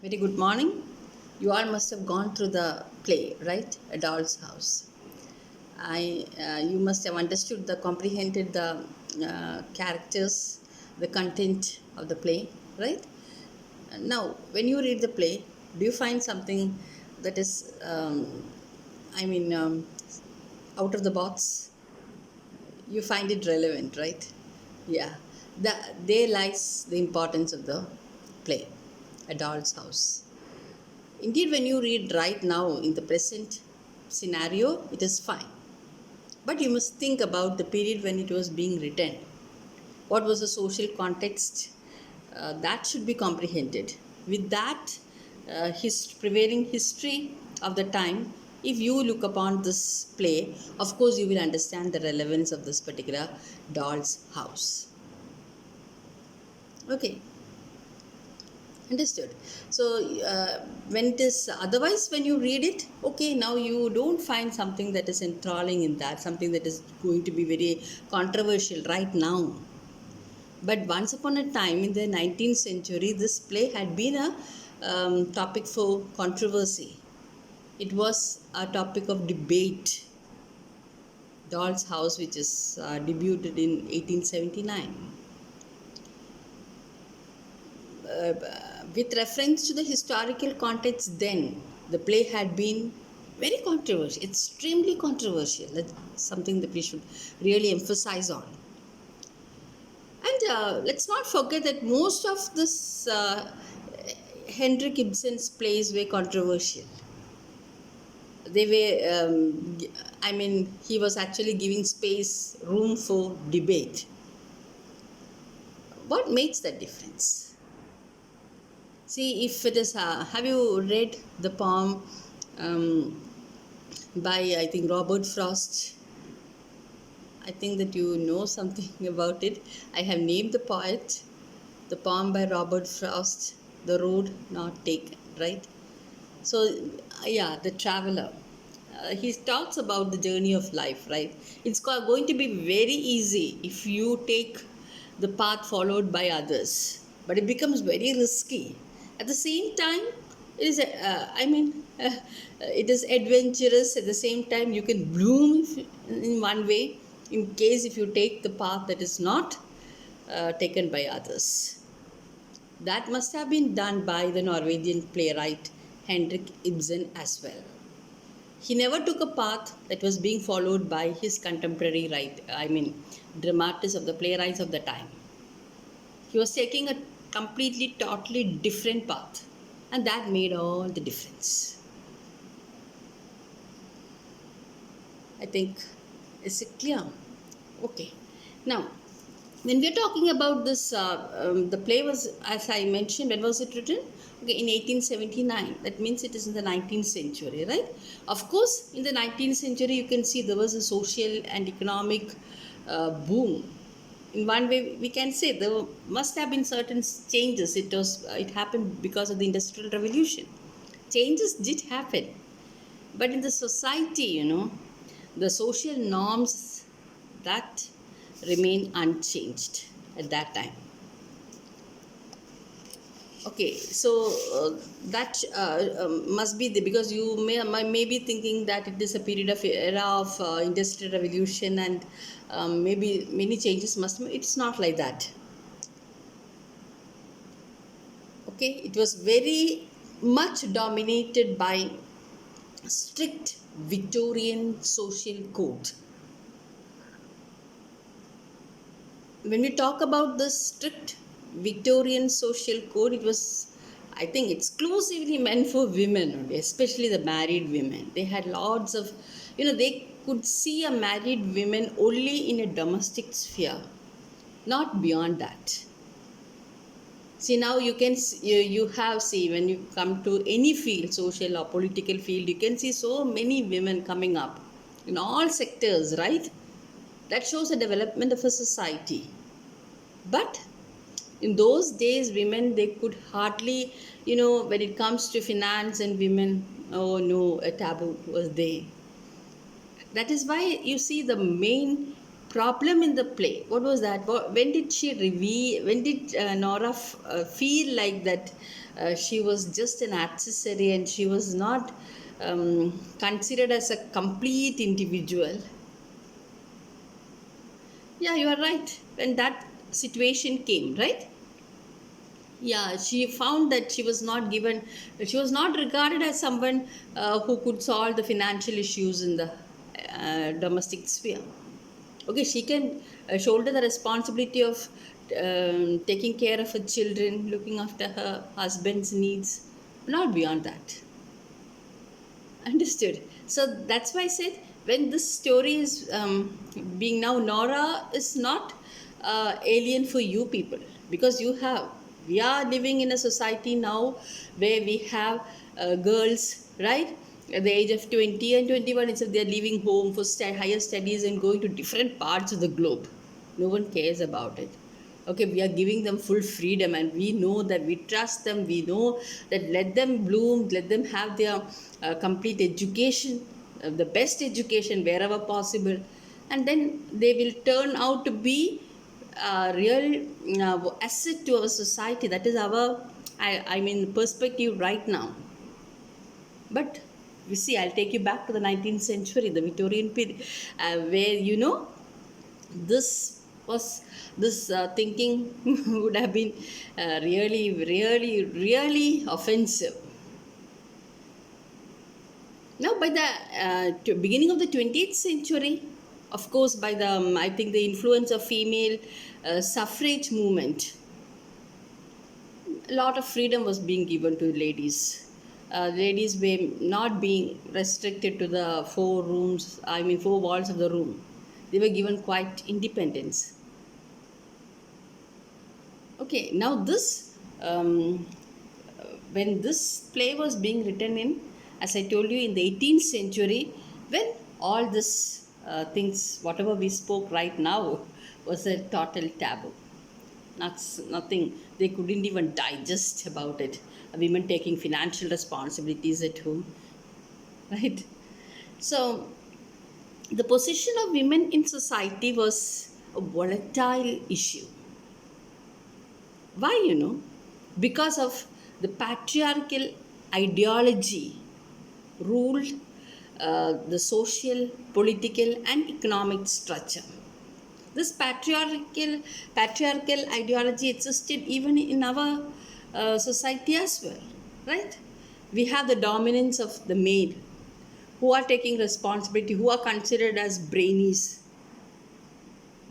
Very good morning. You all must have gone through the play, right? A Doll's House. You must have understood comprehended the characters, the content of the play, right? Now, when you read the play, do you find something that is, I mean, out of the box? You find it relevant, right? Yeah. There lies the importance of the play, A Doll's House. Indeed, when you read right now in the present scenario, it is fine. But you must think about the period when it was being written. What was the social context? That should be comprehended. With that prevailing history of the time, if you look upon this play, of course, you will understand the relevance of this particular doll's house. Okay. Understood. So, when it is otherwise, when you read it, okay, now you don't find something that is enthralling in that, something that is going to be very controversial right now. But once upon a time in the 19th century, this play had been a topic for controversy. It was a topic of debate. Doll's House, which is debuted in 1879. uh, with reference to the historical context then, the play had been very controversial, extremely controversial. That's something that we should really emphasize on. And let's not forget that most of this Henrik Ibsen's plays were controversial. They were, he was actually giving room for debate. What makes that difference? See, if it is, have you read the poem by, I think, Robert Frost? I think that you know something about it. I have named the poet, the poem by Robert Frost, The Road Not Taken, right? So, yeah, The Traveler. He talks about the journey of life, right? It's going to be very easy if you take the path followed by others, but it becomes very risky. At the same time, it is, it is adventurous. At the same time, you can bloom in one way in case if you take the path that is not taken by others. That must have been done by the Norwegian playwright Henrik Ibsen as well. He never took a path that was being followed by his contemporary dramatists of the playwrights of the time. He was taking a completely, totally different path, and that made all the difference. I think, is it clear? Okay. Now, when we are talking about this, the play was, as I mentioned, when was it written? Okay, in 1879. That means it is in the 19th century, right? Of course, in the 19th century, you can see there was a social and economic boom. In one way, we can say there must have been certain changes. It happened because of the Industrial Revolution. Changes did happen, but in the society, the social norms that remain unchanged at that time. Okay, so that must be because you may be thinking that it is a period of era of industrial revolution and maybe many changes must. It's not like that. Okay, it was very much dominated by strict Victorian social code. When we talk about the strict Victorian social code, it was, I think, exclusively meant for women, especially the married women. They had lots of, they could see a married woman only in a domestic sphere, not beyond that. See, now you have, see, when you come to any field, social or political field, you can see so many women coming up in all sectors, right? That shows the development of a society. But in those days, women, they could hardly, when it comes to finance and women, oh no, a taboo was there. That is why you see the main problem in the play. What was that? When did she reveal? When did Nora feel like that? She was just an accessory, and she was not considered as a complete individual. Yeah, you are right. When that situation came, right? Yeah, she found that she was not regarded as someone who could solve the financial issues in the domestic sphere. Okay, she can shoulder the responsibility of taking care of her children, looking after her husband's needs, not beyond that. Understood. So that's why I said, when this story is being now, Nora is not alien for you people, because we are living in a society now where we have girls, right? At the age of 20 and 21, itself, they are leaving home for higher studies and going to different parts of the globe. No one cares about it. Okay, we are giving them full freedom, and we know that, we trust them, we know that, let them bloom, let them have their complete education, the best education wherever possible, and then they will turn out to be a real asset to our society. That is our, I mean, perspective right now. But we see, I'll take you back to the 19th century, the Victorian period, where, this was this thinking would have been really offensive. Now, by the beginning of the 20th century, of course, by the I think the influence of female suffrage movement, a lot of freedom was being given to ladies. Ladies were not being restricted to the four walls of the room. They were given quite independence. Okay, now when this play was being written in, as I told you, in the 18th century, when all this things, whatever we spoke right now, was a total taboo. Nothing, they couldn't even digest about it. Women taking financial responsibilities at home, right? So, the position of women in society was a volatile issue. Why, because of the patriarchal ideology ruled the social, political, and economic structure. This patriarchal ideology existed even in our society as well, right? We have the dominance of the male, who are taking responsibility, who are considered as brainies,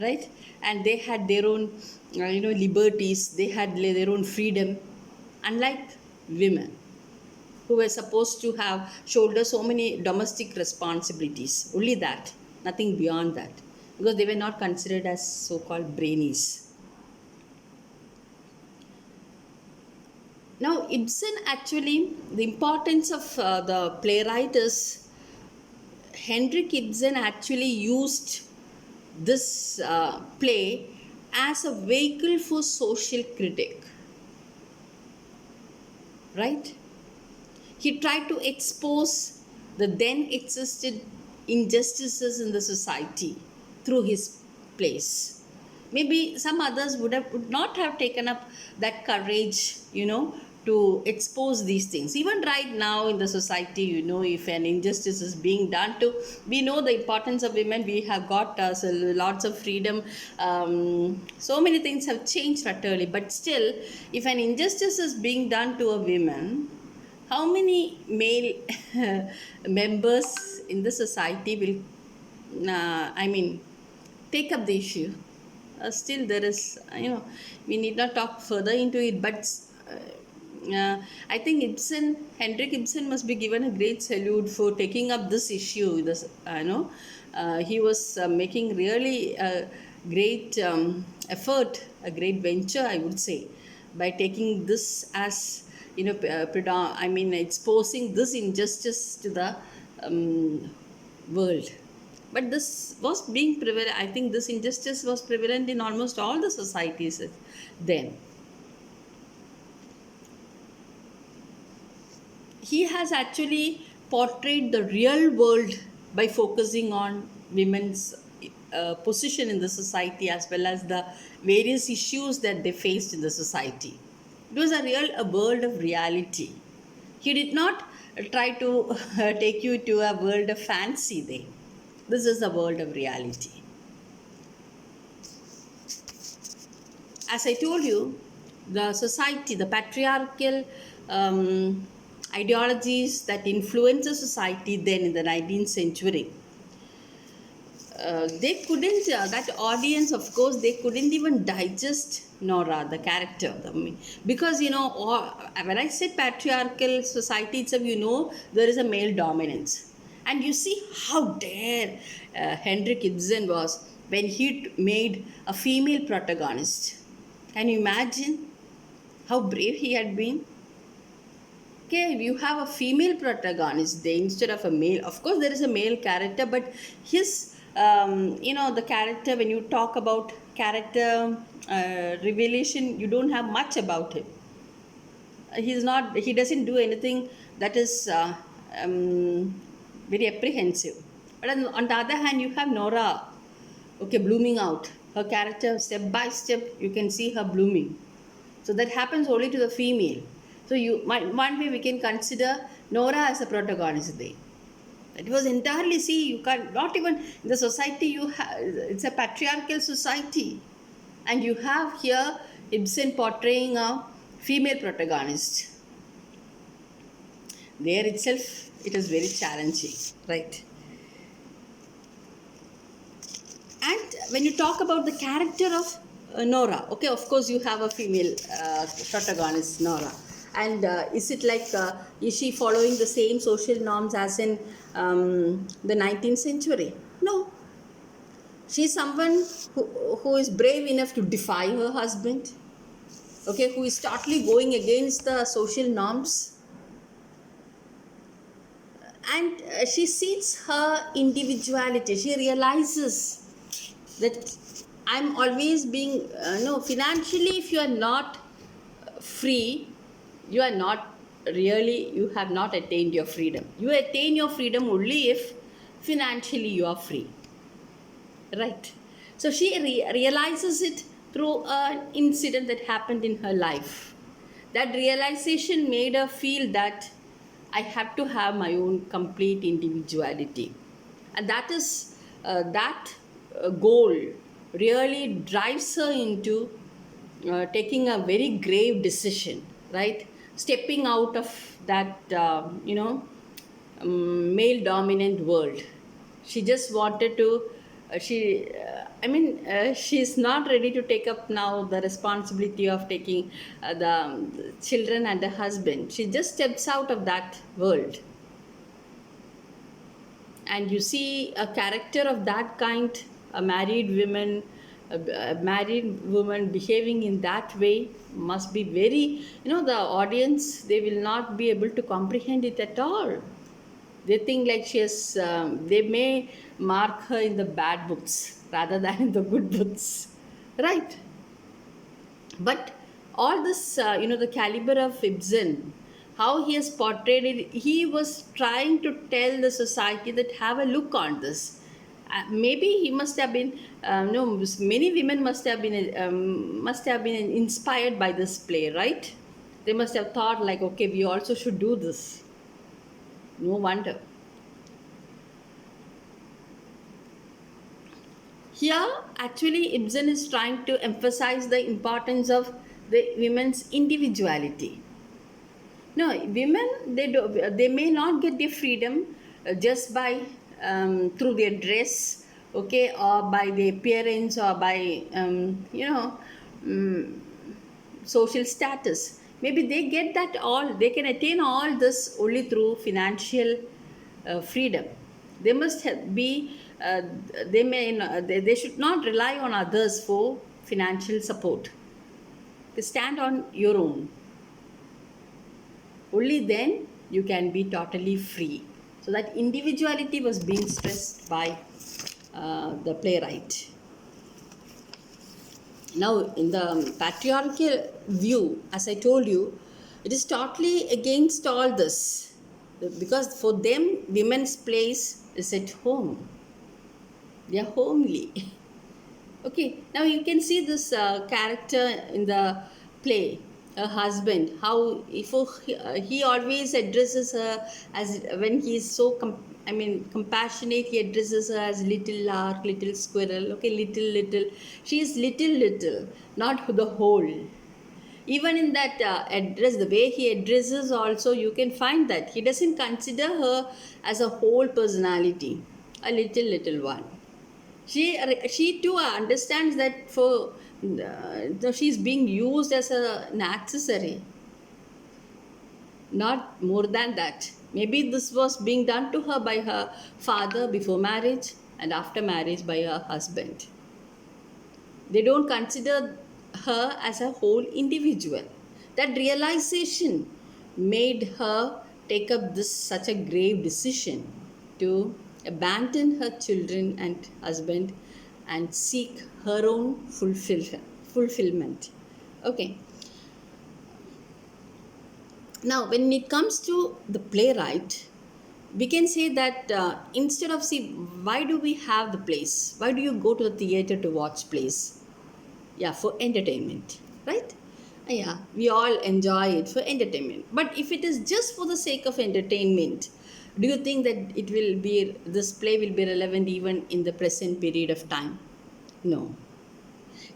right? And they had their own liberties, they had their own freedom, unlike women, who were supposed to have shoulder so many domestic responsibilities, only that, nothing beyond that, because they were not considered as so-called brainies. Now, Ibsen, actually, the importance of the playwright is, Henrik Ibsen actually used this play as a vehicle for social critique, right? He tried to expose the then existed injustices in the society through his plays. Maybe some others would not have taken up that courage, to expose these things. Even right now in the society, if an injustice is being done to, we know the importance of women. We have got lots of freedom. So many things have changed utterly. But still, if an injustice is being done to a woman, how many male members in the society will, take up the issue? Still, there is, we need not talk further into it, but I think Henrik Ibsen must be given a great salute for taking up this issue. He was making really a great effort, a great venture, I would say, by taking this as, exposing this injustice to the world. But this was being prevalent. I think this injustice was prevalent in almost all the societies then. He has actually portrayed the real world by focusing on women's position in the society, as well as the various issues that they faced in the society. It was a world of reality. He did not try to take you to a world of fancy there. This is a world of reality. As I told you, the society, the patriarchal ideologies that influenced the society then in the 19th century, they couldn't, that audience, of course, they couldn't even digest Nora, the character. Because, when I say patriarchal society itself, there is a male dominance. And you see how dare Henrik Ibsen was when he made a female protagonist. Can you imagine how brave he had been? Okay, you have a female protagonist there instead of a male. Of course, there is a male character, but his, the character, when you talk about character revelation, you don't have much about him. He doesn't do anything that is very apprehensive. But on the other hand, you have Nora, okay, blooming out. Her character, step by step, you can see her blooming. So that happens only to the female. So one way we can consider Nora as a protagonist there. It was entirely, see, you can't, not even in the society it's a patriarchal society. And you have here Ibsen portraying a female protagonist. There itself, it is very challenging, right? And when you talk about the character of Nora, okay, of course you have a female protagonist, Nora. And is it like, is she following the same social norms as in the 19th century? No. She's someone who is brave enough to defy her husband, okay, who is totally going against the social norms. And she sees her individuality. She realizes that I'm always being, financially, if you are not free, you have not attained your freedom. You attain your freedom only if financially you are free. Right. So she realizes it through an incident that happened in her life. That realization made her feel that I have to have my own complete individuality. And that is, goal really drives her into taking a very grave decision, right? Stepping out of that, male dominant world. She just wanted to, she's not ready to take up now the responsibility of taking the children and the husband. She just steps out of that world. And you see a character of that kind, a married woman behaving in that way must be very, the audience, they will not be able to comprehend it at all. They think like they may mark her in the bad books rather than in the good books, right? But all this, the caliber of Ibsen, how he has portrayed it, he was trying to tell the society that have a look on this. Maybe he must have been, many women must have been inspired by this play, right? They must have thought like, okay, we also should do this. No wonder. Here, actually, Ibsen is trying to emphasize the importance of the women's individuality. No, women, they may not get their freedom just by through their dress, okay, or by their appearance, or by social status. Maybe they get that all. They can attain all this only through financial freedom. They must be. They should not rely on others for financial support. They stand on your own. Only then you can be totally free. So that individuality was being stressed by the playwright. Now, in the patriarchal view, as I told you, it is totally against all this. Because for them, women's place is at home. They are homely. Okay, now you can see this character in the play. her husband, how if he always addresses her as, when he is so compassionate, he addresses her as little lark, little squirrel, okay, little little. She is little little, not the whole. Even in that address, the way he addresses also, you can find that he doesn't consider her as a whole personality, a little little one. She too understands that for she's being used as an accessory, not more than that. Maybe this was being done to her by her father before marriage, and after marriage by her husband. They don't consider her as a whole individual. That realization made her take up this such a grave decision to abandon her children and husband and seek her own fulfillment. Okay. Now, when it comes to the playwright, we can say that instead of, see, why do we have the plays? Why do you go to the theater to watch plays? Yeah, for entertainment, right? Yeah, we all enjoy it for entertainment. But if it is just for the sake of entertainment, do you think that this play will be relevant even in the present period of time? No.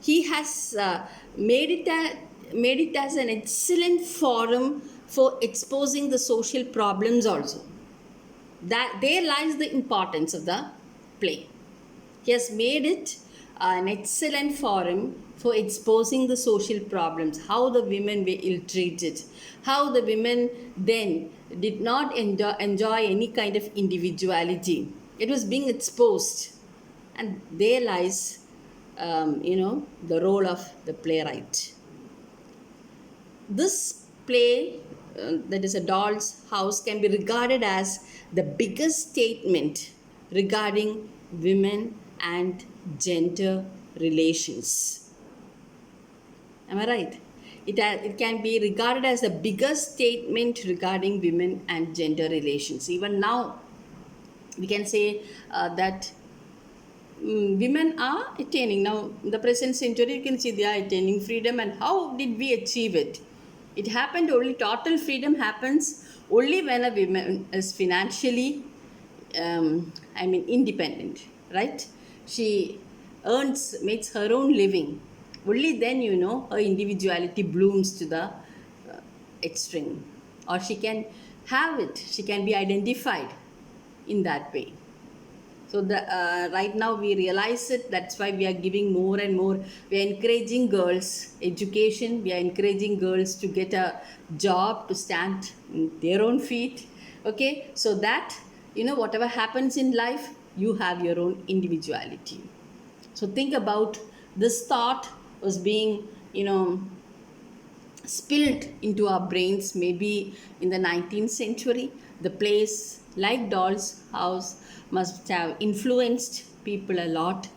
He has made it as an excellent forum for exposing the social problems also. That there lies the importance of the play. He has made it an excellent forum for exposing the social problems, how the women were ill-treated, how the women then did not enjoy any kind of individuality. It was being exposed. And there lies, the role of the playwright. This play, that is A Doll's House, can be regarded as the biggest statement regarding women and gender relations. Am I right? It can be regarded as the biggest statement regarding women and gender relations. Even now, we can say that women are attaining. Now, in the present century, you can see they are attaining freedom. And how did we achieve it? It happened only, total freedom happens only when a woman is financially, independent, right? She makes her own living. Only then, her individuality blooms to the extreme. Or she can have it, she can be identified in that way. So right now we realize it. That's why we are giving more and more. We are encouraging girls education. We are encouraging girls to get a job, to stand on their own feet. Okay, so that whatever happens in life, you have your own individuality. So think about this thought was being spilled into our brains maybe in the 19th century. The plays like Doll's House must have influenced people a lot.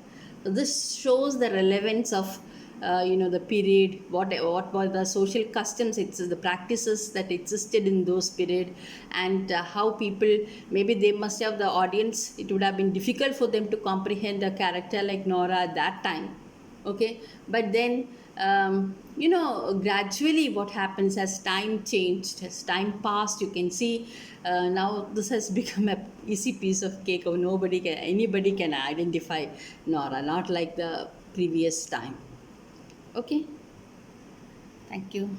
This shows the relevance of the period, what were the social customs, it's the practices that existed in those period, and how people, maybe they must have, the audience, it would have been difficult for them to comprehend a character like Nora at that time. Okay, but then gradually what happens as time changed, as time passed, you can see now this has become a easy piece of cake. Or anybody can identify Nora, not like the previous time. Okay, thank you.